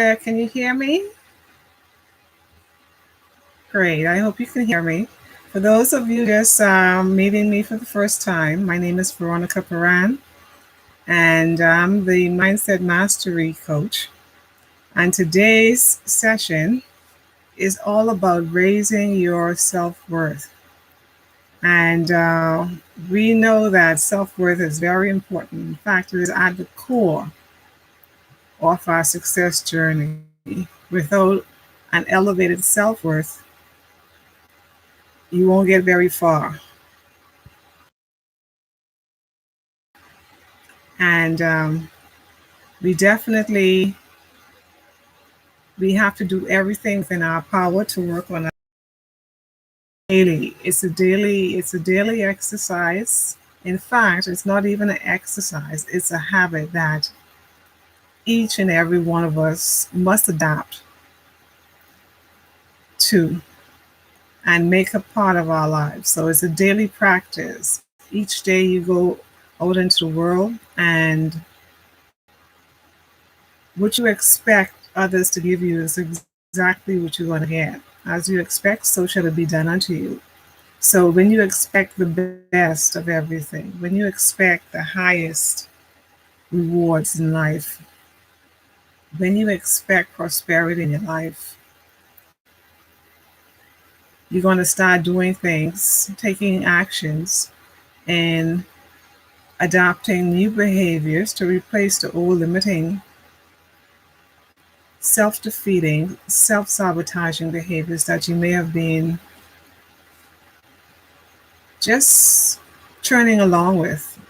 Can you hear me? Great. I hope you can hear me. For those of you just meeting me for the first time, my name is Veronica Paran, and I'm the Mindset Mastery Coach. And today's session is all about raising your self-worth. And we know that self-worth is very important. In fact, it is at the core of our success journey. Without an elevated self-worth, you won't get very far. And we definitely we have to do everything within our power to work on it daily. It's a daily exercise. In fact, it's not even an exercise, it's a habit that each and every one of us must adapt to and make a part of our lives. So it's a daily practice. Each day you go out into the world, and what you expect others to give you is exactly what you're going to get. As you expect, so shall it be done unto you. So when you expect the best of everything, when you expect the highest rewards in life, when you expect prosperity in your life, you're going to start doing things, taking actions, and adopting new behaviors to replace the old limiting, self-defeating, self-sabotaging behaviors that you may have been just churning along with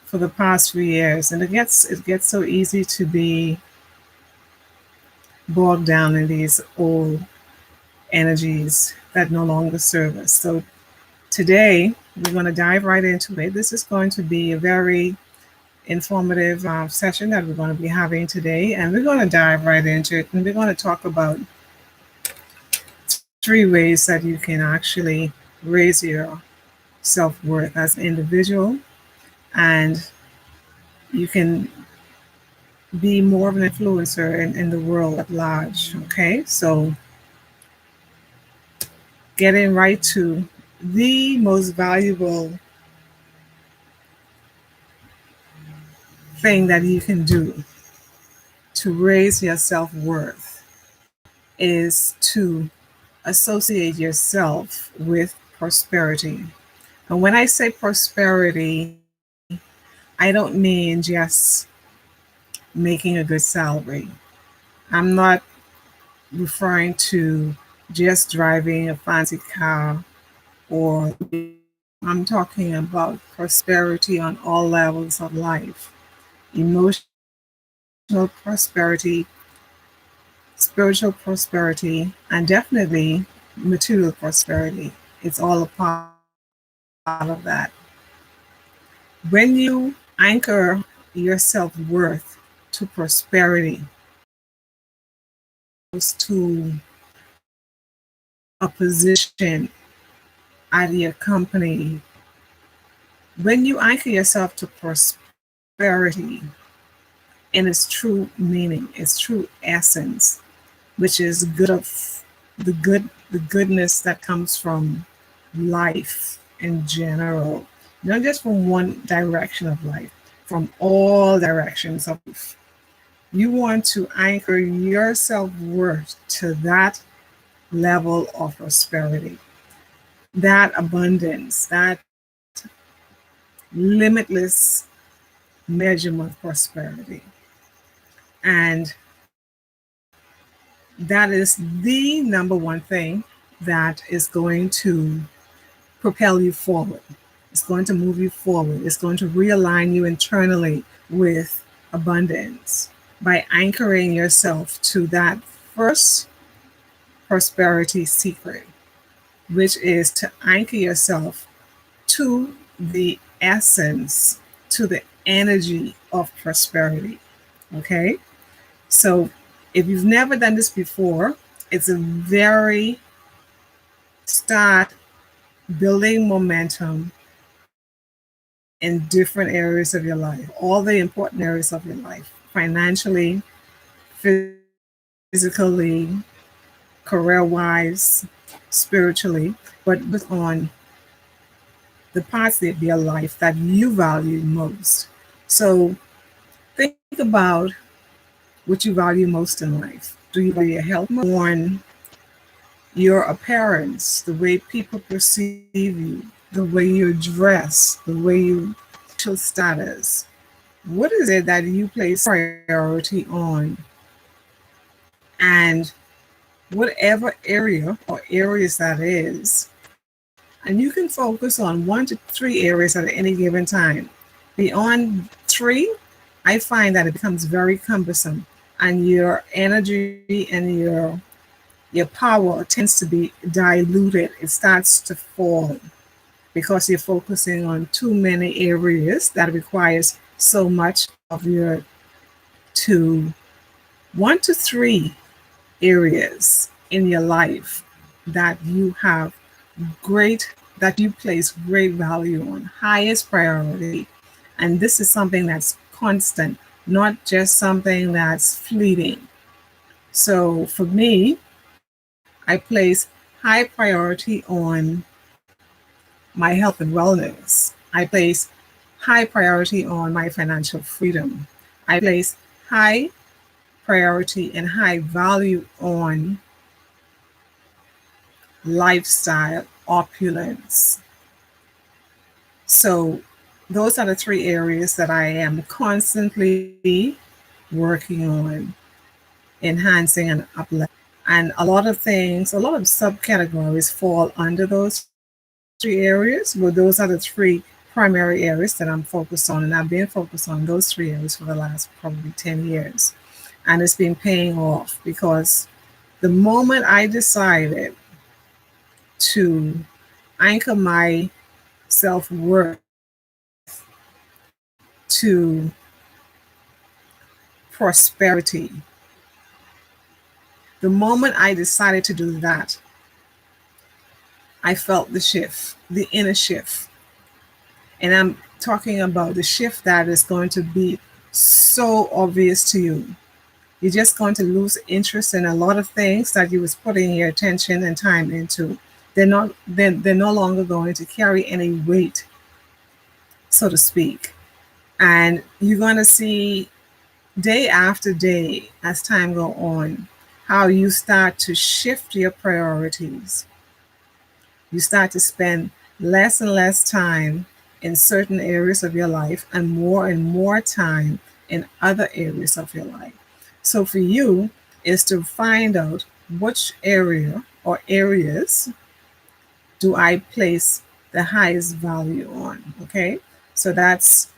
for the past few years. And it gets so easy to be bogged down in these old energies that no longer serve us. So today we're going to dive right into it. This is going to be a very informative session that we're going to be having today, and we're going to dive right into it, and we're going to talk about 3 ways that you can actually raise your self-worth as an individual, and you can be more of an influencer in the world at large. Okay, so getting right to the most valuable thing that you can do to raise your self-worth is to associate yourself with prosperity. And when I say prosperity, I don't mean just making a good salary. I'm not referring to just driving a fancy car, or I'm talking about prosperity on all levels of life: emotional prosperity, spiritual prosperity, and definitely material prosperity. It's all a part of that. When you anchor your self worth to prosperity, to a position at your company, when you anchor yourself to prosperity in its true meaning, its true essence, which is good of the goodness that comes from life in general, not just from one direction of life, from all directions of life. You want to anchor your self-worth to that level of prosperity, that abundance, that limitless measurement of prosperity. And that is the number one thing that is going to propel you forward. It's going to move you forward. It's going to realign you internally with abundance by anchoring yourself to that first prosperity secret, which is to anchor yourself to the essence, to the energy of prosperity. Okay? So if you've never done this before, it's a very start building momentum in different areas of your life, all the important areas of your life: financially, physically, physically, career wise, spiritually, but on the parts of your life that you value most. So think about what you value most in life. Do you value your health more on your appearance, the way people perceive you, the way you dress, the way you social status? What is it that you place priority on? And whatever area or areas that is, and you can focus on 1 to 3 areas at any given time. Beyond 3, I find that it becomes very cumbersome, and your energy and your power tends to be diluted. It starts to fall because you're focusing on too many areas that requires so much of your to 1 to 3 areas in your life that you have that you place great value on, highest priority. And this is something that's constant, not just something that's fleeting. So for me, I place high priority on my health and wellness. I place high priority on my financial freedom. I place high priority and high value on lifestyle opulence. So those are the 3 areas that I am constantly working on enhancing and uplifting. And a lot of things, a lot of subcategories fall under those 3 areas, but those are the 3 primary areas that I'm focused on. And I've been focused on those 3 areas for the last probably 10 years. And it's been paying off because the moment I decided to anchor my self-worth to prosperity, the moment I decided to do that, I felt the shift, the inner shift. And I'm talking about the shift that is going to be so obvious to you. You're just going to lose interest in a lot of things that you was putting your attention and time into. They're no longer going to carry any weight, so to speak. And you're going to see day after day as time go on how you start to shift your priorities. You start to spend less and less time in certain areas of your life and more time in other areas of your life. So for you is to find out which area or areas do I place the highest value on. Okay, so that's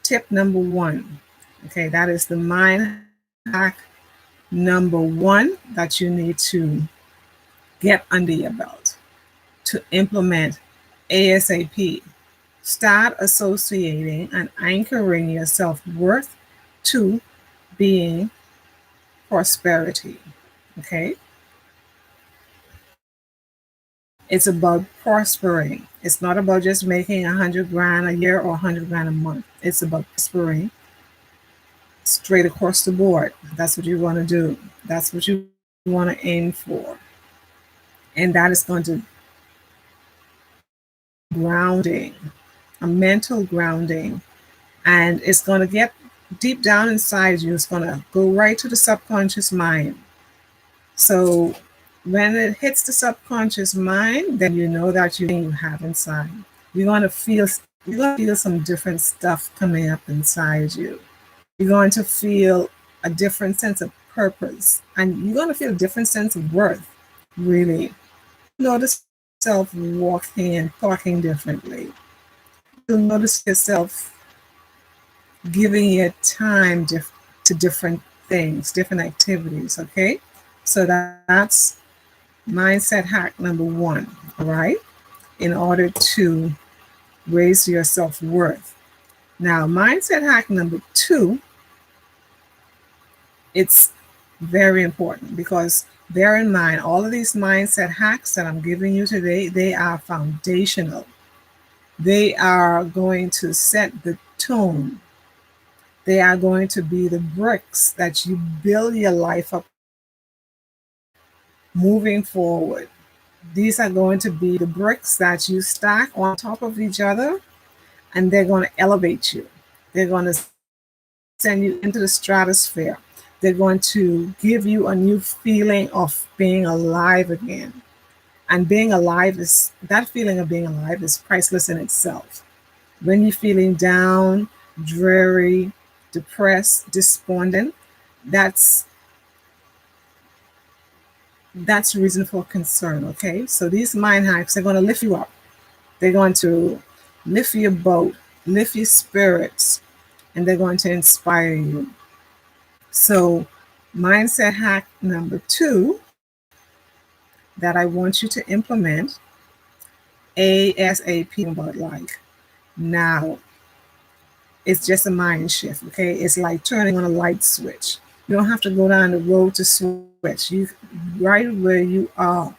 tip number 1. Okay, that is the mind hack number 1 that you need to get under your belt to implement ASAP. Start associating and anchoring your self-worth to being prosperity. Okay? It's about prospering. It's not about just making 100 grand a year or 100 grand a month. It's about prospering straight across the board. That's what you want to do. That's what you want to aim for. And that is going to grounding, a mental grounding. And it's going to get deep down inside you. It's going to go right to the subconscious mind. So when it hits the subconscious mind, then you know that you have inside. You're going to feel some different stuff coming up inside you. You're going to feel a different sense of purpose, and you're going to feel a different sense of worth, really. Notice yourself walking and talking differently. You'll notice yourself giving your time to different things, different activities, okay? So that's mindset hack number 1, all right? In order to raise your self-worth. Now, mindset hack number 2, it's very important because bear in mind, all of these mindset hacks that I'm giving you today, they are foundational. They are going to set the tone. They are going to be the bricks that you build your life up moving forward. These are going to be the bricks that you stack on top of each other, and they're going to elevate you. They're going to send you into the stratosphere. They're going to give you a new feeling of being alive again. And being alive is, that feeling of being alive is priceless in itself. When you're feeling down, dreary, depressed, despondent, that's reason for concern. Okay, so these mind hacks are going to lift you up. They're going to lift your boat, lift your spirits, and they're going to inspire you. So mindset hack number 2 that I want you to implement ASAP, about like now. It's just a mind shift, okay? It's like turning on a light switch. You don't have to go down the road to switch. You right where you are,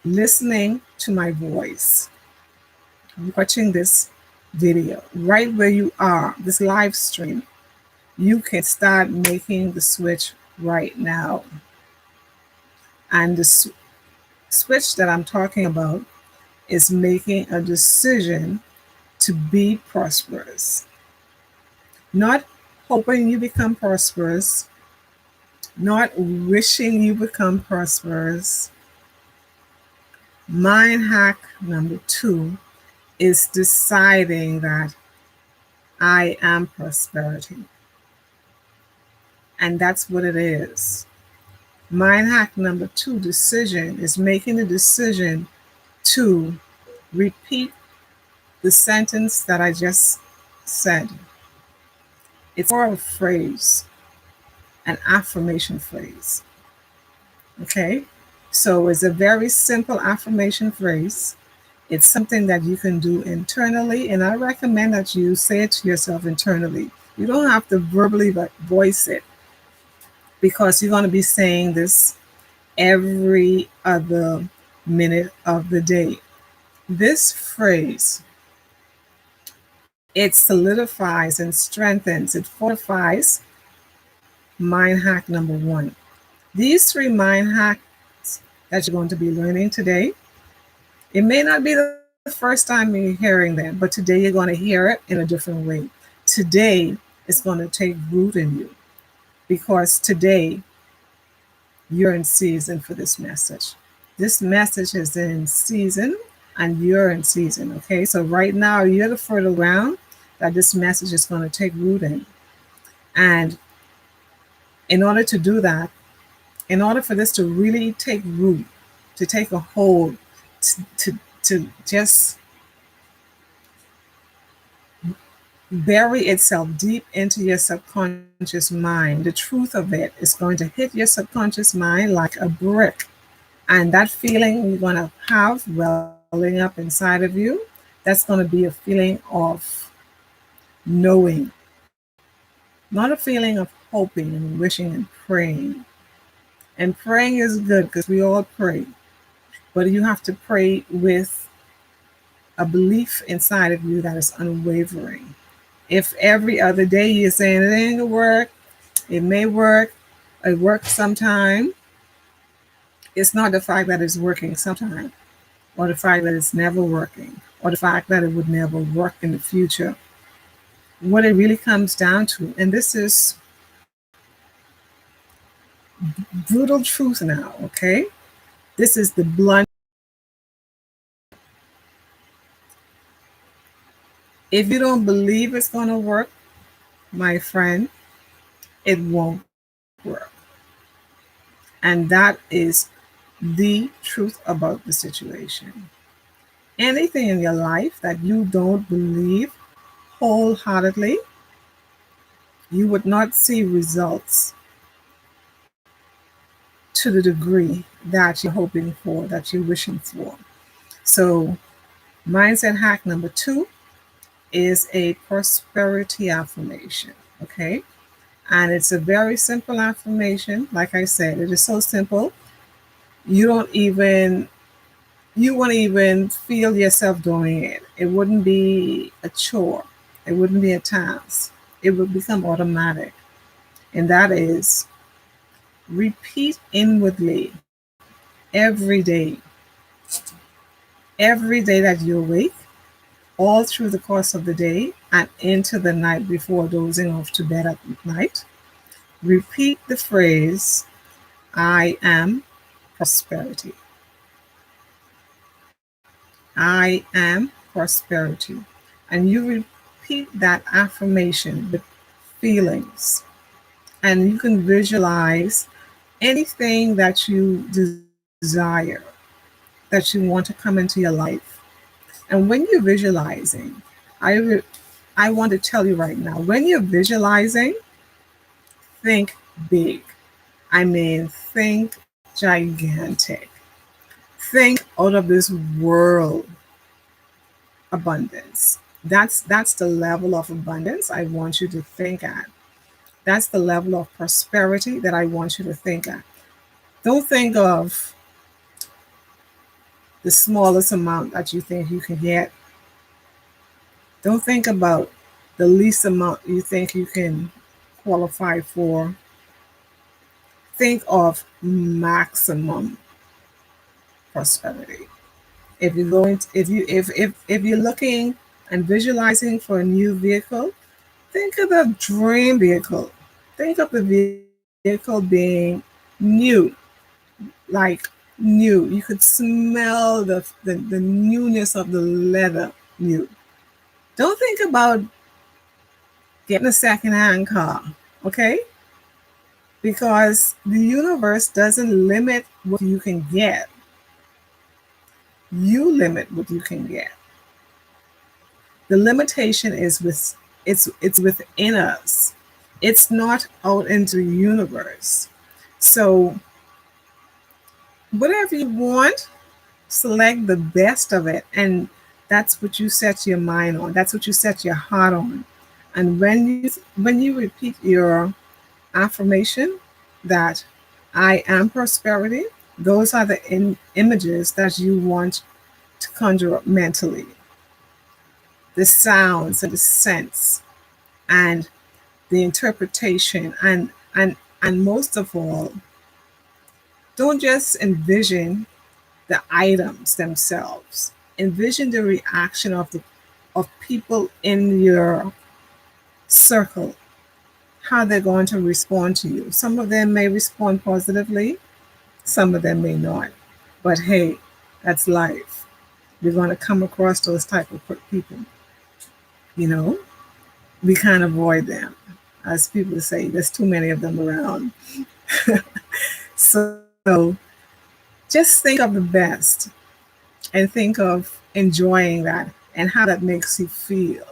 listening to my voice, watching this video, right where you are, this live stream, you can start making the switch right now. And the switch that I'm talking about is making a decision to be prosperous. Not hoping you become prosperous, not wishing you become prosperous. Mind hack number 2 is deciding that I am prosperity. And that's what it is. Mind hack number 2 decision is making the decision to repeat the sentence that I just said. It's more of a phrase, an affirmation phrase. Okay? So it's a very simple affirmation phrase. It's something that you can do internally, and I recommend that you say it to yourself internally. You don't have to verbally voice it, because you're going to be saying this every other minute of the day. This phrase, it solidifies and strengthens, it fortifies mind hack number 1. These 3 mind hacks that you're going to be learning today, it may not be the first time you're hearing them, but today you're going to hear it in a different way. Today it's going to take root in you, because today you're in season for this message. This message is in season and you're in season. Okay, so right now you're the fertile ground that this message is going to take root in. And in order to do that, in order for this to really take root, to take a hold, to just bury itself deep into your subconscious mind, the truth of it is going to hit your subconscious mind like a brick. And that feeling you're going to have welling up inside of you, that's going to be a feeling of knowing, not a feeling of hoping and wishing and praying. And praying is good, because we all pray. But you have to pray with a belief inside of you that is unwavering. If every other day you're saying it ain't gonna work, it may work, it works sometime, it's not the fact that it's working sometime, or the fact that it's never working, or the fact that it would never work in the future. What it really comes down to, and this is brutal truth now, okay? This is the blunt. If you don't believe it's going to work, my friend, it won't work. And that is the truth about the situation. Anything in your life that you don't believe wholeheartedly, you would not see results to the degree that you're hoping for, that you're wishing for. So, mindset hack number 2 is a prosperity affirmation. Okay? And it's a very simple affirmation. Like I said, it is so simple. You won't even feel yourself doing it. It wouldn't be a chore. It wouldn't be a task. It would become automatic. And that is, repeat inwardly every day. Every day that you awake, all through the course of the day and into the night before dozing off to bed at night, repeat the phrase, I am prosperity. I am prosperity. And you repeat that affirmation with feelings. And you can visualize anything that you desire, that you want to come into your life. And when you're visualizing, I want to tell you right now, when you're visualizing, think big. I mean, think gigantic. Think out of this world abundance. That's the level of abundance I want you to think at. That's the level of prosperity that I want you to think at. Don't think of the smallest amount that you think you can get. Don't think about the least amount you think you can qualify for. Think of maximum prosperity. If you're going to, if you're looking and visualizing for a new vehicle, think of the dream vehicle. Think of the vehicle being new, like new. You could smell the newness of the leather new. Don't think about getting a secondhand car, okay? Because the universe doesn't limit what you can get. You limit what you can get. The limitation is it's within us. It's not out into the universe. So whatever you want, select the best of it, and that's what you set your mind on. That's what you set your heart on. And when you repeat your affirmation that I am prosperity, those are the images that you want to conjure up mentally. The sounds and the sense and the interpretation and most of all, don't just envision the items themselves. Envision the reaction of people in your circle, how they're going to respond to you. Some of them may respond positively, some of them may not. But hey, that's life. We're going to come across those type of people. You know, we can't avoid them. As people say, there's too many of them around. So just think of the best and think of enjoying that and how that makes you feel.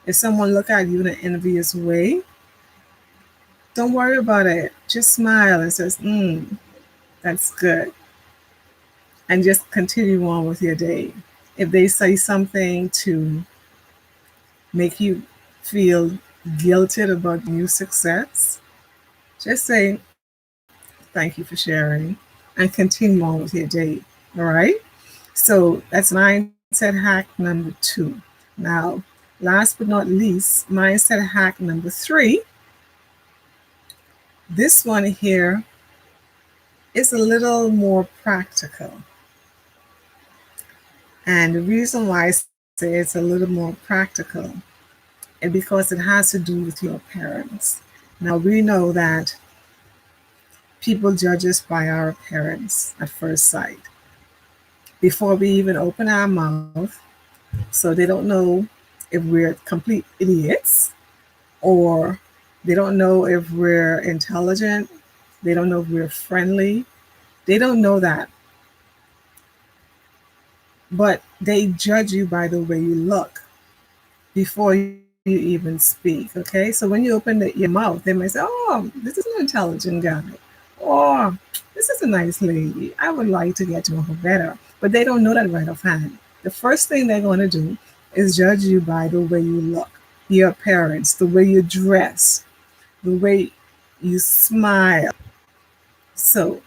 If someone look at you in an envious way, don't worry about it. Just smile and says, that's good. And just continue on with your day. If they say something to make you feel guilted about new success, just say, thank you for sharing and continue on with your day. All right? So that's mindset hack number 2. Now, last but not least, mindset hack number 3. This one here is a little more practical. And the reason why I say it's a little more practical is because it has to do with your parents. Now, we know that people judge us by our appearance at first sight. Before we even open our mouth, so they don't know if we're complete idiots or they don't know if we're intelligent. They don't know if we're friendly. They don't know that. But they judge you by the way you look before you even speak, okay? So when you open your mouth, they might say, oh, this is an intelligent guy. Or this is a nice lady. I would like to get to know her better. But they don't know that right offhand. The first thing they're going to do is judge you by the way you look, your appearance, the way you dress, the way you smile. So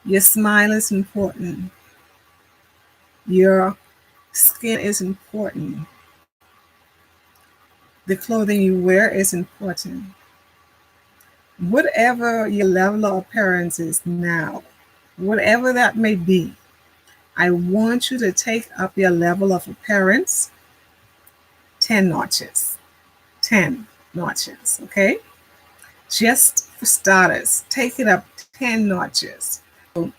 your smile is important. Your skin is important. The clothing you wear is important. Whatever your level of appearance is now, whatever that may be, I want you to take up your level of appearance 10 notches. 10 notches, okay? Just for starters, take it up 10 notches. So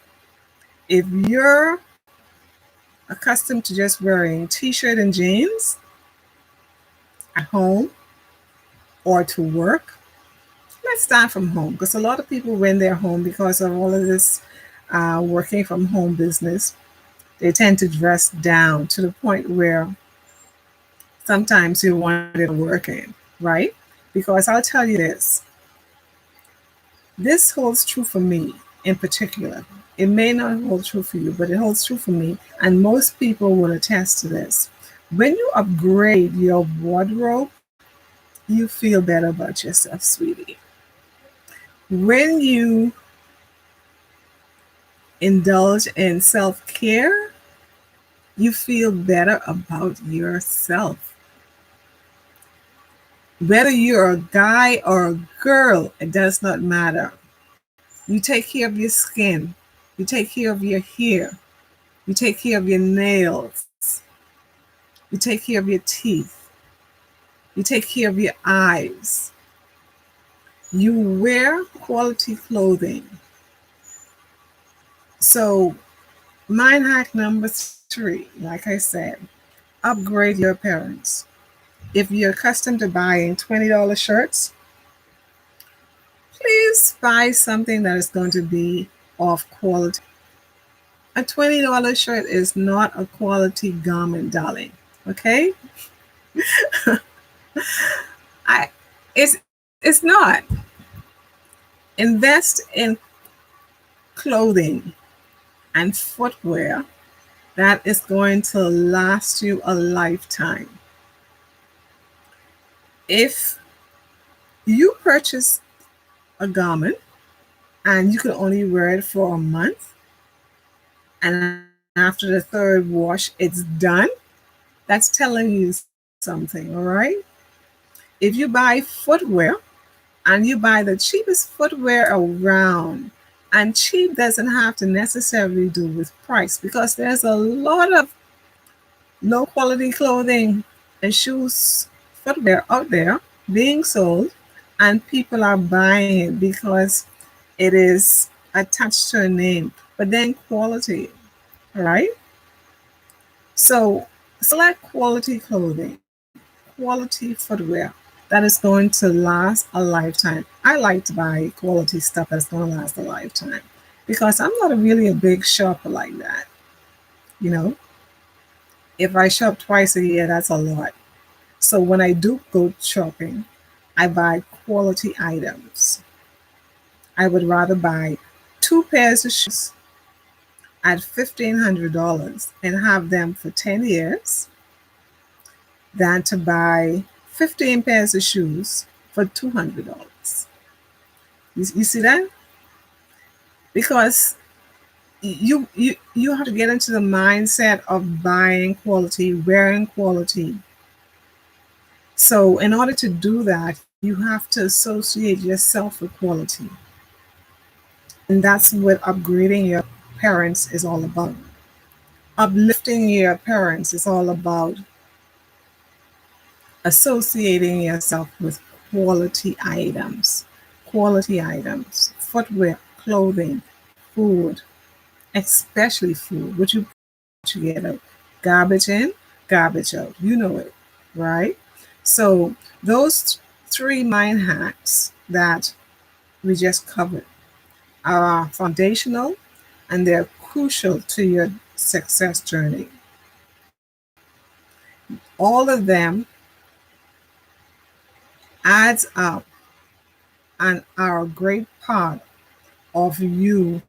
if you're accustomed to just wearing t-shirt and jeans at home or to work, let's start from home, because a lot of people, when they're home, because of all of this working from home business, they tend to dress down to the point where sometimes you want it working, right? Because I'll tell you this holds true for me in particular. It may not hold true for you, but it holds true for me, and most people will attest to this. When you upgrade your wardrobe, you feel better about yourself, sweetie. When you indulge in self-care, you feel better about yourself. Whether you're a guy or a girl, it does not matter. You take care of your skin. You take care of your hair. You take care of your nails. You take care of your teeth. You take care of your eyes. You wear quality clothing. So, mind hack number 3, like I said, upgrade your appearance. If you're accustomed to buying $20 shirts, please buy something that is going to be of quality. A $20 shirt is not a quality garment, darling. Okay? I it's not. Invest in clothing and footwear that is going to last you a lifetime. If you purchase a garment and you can only wear it for a month, and after the 3rd wash it's done, that's telling you something, all right? If you buy footwear and you buy the cheapest footwear around, and cheap doesn't have to necessarily do with price, because there's a lot of low quality clothing and shoes, footwear out there being sold, and people are buying it because it is attached to a name, but then quality, all right? So select quality clothing, quality footwear that is going to last a lifetime. I like to buy quality stuff that's going to last a lifetime because I'm not really a big shopper like that. You know, if I shop twice a year, that's a lot. So when I do go shopping, I buy quality items. I would rather buy 2 pairs of shoes at $1,500 and have them for 10 years than to buy 15 pairs of shoes for $200. You see that? Because you have to get into the mindset of buying quality, wearing quality. So in order to do that, you have to associate yourself with quality. And that's what upgrading your appearance is all about. Uplifting your appearance is all about associating yourself with quality items, footwear, clothing, food, especially food, which you get out. Garbage in, garbage out. You know it, right? So those 3 mind hacks that we just covered are foundational and they're crucial to your success journey. All of them adds up and are a great part of you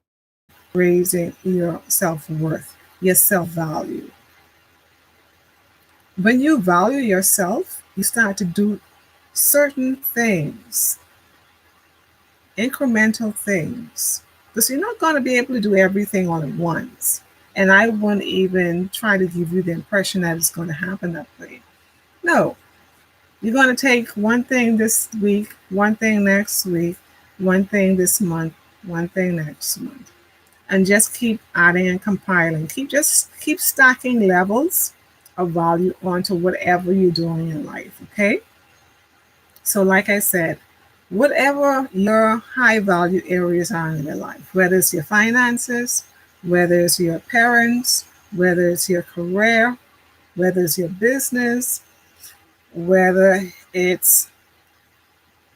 raising your self-worth, your self-value. When you value yourself, you start to do certain things, incremental things, because you're not going to be able to do everything all at once. And I wouldn't even try to give you the impression that it's going to happen that way. No, you're going to take one thing this week, one thing next week, one thing this month, one thing next month. And just keep adding and compiling. Keep stacking levels of value onto whatever you're doing in life, okay? So like I said, whatever your high value areas are in your life, whether it's your finances, whether it's your parents, whether it's your career, whether it's your business, whether it's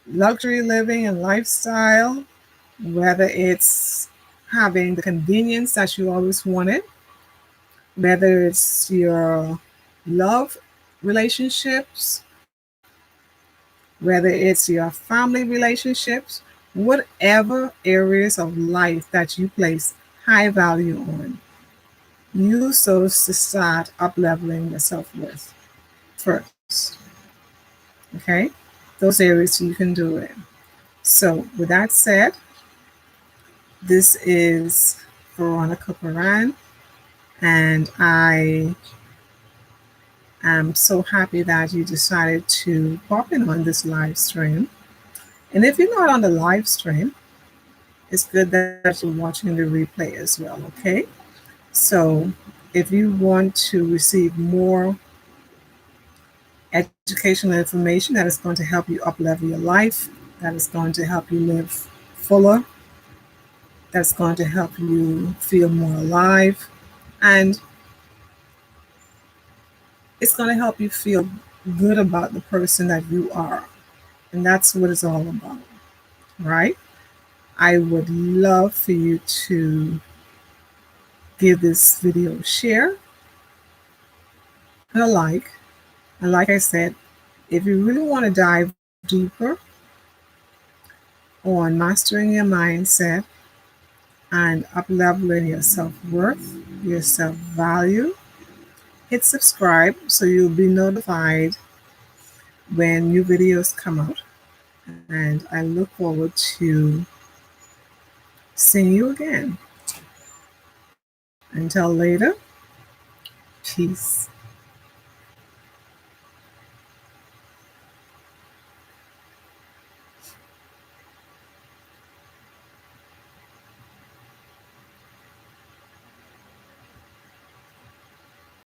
luxury living and lifestyle, whether it's having the convenience that you always wanted, whether it's your love relationships, whether it's your family relationships, whatever areas of life that you place high value on, use those to start up leveling your self worth first. Okay? Those areas you can do it. So, with that said, this is Veronica Paran, and I am so happy that you decided to pop in on this live stream. And if you're not on the live stream, it's good that you're watching the replay as well, okay? So if you want to receive more educational information that is going to help you uplevel your life, that is going to help you live fuller, that's going to help you feel more alive, and it's going to help you feel good about the person that you are. And that's what it's all about, right? I would love for you to give this video a share and a like. And like I said, if you really want to dive deeper on mastering your mindset and upleveling your self-worth, your self-value, hit subscribe so you'll be notified when new videos come out. And I look forward to seeing you again. Until later, peace.